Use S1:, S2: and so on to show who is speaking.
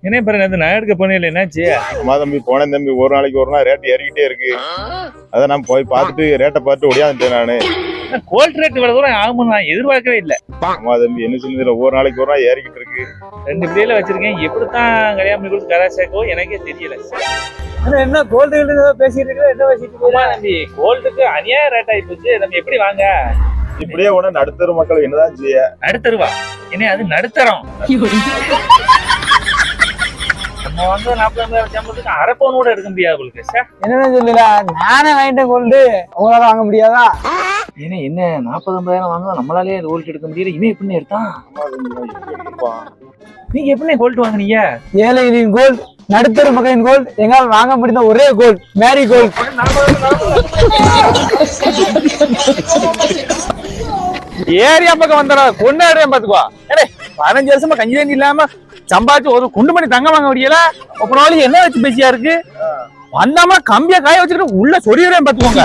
S1: என்ன பாருங்க நான் எடுக்க போனேன் என்னாச்சு?
S2: அம்மா தம்பி போனேன் தம்பி, ஒரு நாளைக்கு ஒரு நாள் ரேட் ஏறிக்கிட்டே இருக்கு. அதான் நான் போய் பார்த்துட்டு ரேட்டை பார்த்துட்டு ஒடியாந்துட்டேன் நானு.
S1: கோல்ட் ரேட் இவ்வளவு தூரம் ஆகும்னு நான் எதிர்பார்க்கவே இல்லை.
S2: அம்மா தம்பி என்ன சொல்லுதுல, ஒரு நாளைக்கு ஒரு நாள் ஏறிக்கிட்டு இருக்கு.
S1: 2 பிள்ளைல வச்சிருக்கேன், எப்படித்தான் கல்யாணம் பண்ணி கொடுத்து கதை சேர்க்கோ எனக்கே தெரியல.
S3: என்ன கோல்டு பேசிட்டு இருக்க? என்ன பேசிட்டு இருக்கா
S1: தம்பி? கோல்டுக்கு அநியாய ரேட் ஆகி போச்சு. நம்ம எப்படி வாங்க?
S2: இப்படியே உடனே நடுத்தர மக்கள் என்னதான் செய்ய?
S1: நடுத்தருவா என்ன அது? நடுத்தரம் நம்ம வந்து 40,000 சம்பளத்துக்கு அரை பவுன் கூட எடுக்க முடியாது உங்களுக்கு.
S3: என்ன சொல்லல, நானே வாங்கிட்டேன் கோல்டு, உங்களால வாங்க முடியாதா?
S1: ஏன்னா என்ன 40,000 வாங்க நம்மளாலே கோல்ட் எடுக்க முடியல. இவன் எப்படி எடுத்தான்? நீங்க எப்படி கோல்ட் வாங்குனீங்க?
S3: ஏழைகளின் கோல்டு, நடுத்தர மக்களின் கோல்டு, எங்களால் வாங்க முடிந்த ஒரே கோல்டு மேரி கோல்டு.
S4: ஏரியா பக்கம் வந்தா கொண்டாடுறேன் பாத்துக்குவா. 15 வருஷமா கஞ்சி தண்ணி இல்லாம சம்பாதிச்சு ஒரு குண்டு பண்ணி தங்க வாங்க முடியல. அப்புறம் என்ன வச்சு பேசியா இருக்கு? வந்தாம கம்பியா காய வச்சுக்கிட்டு உள்ள சொறியறேன் பாத்துக்கோங்க.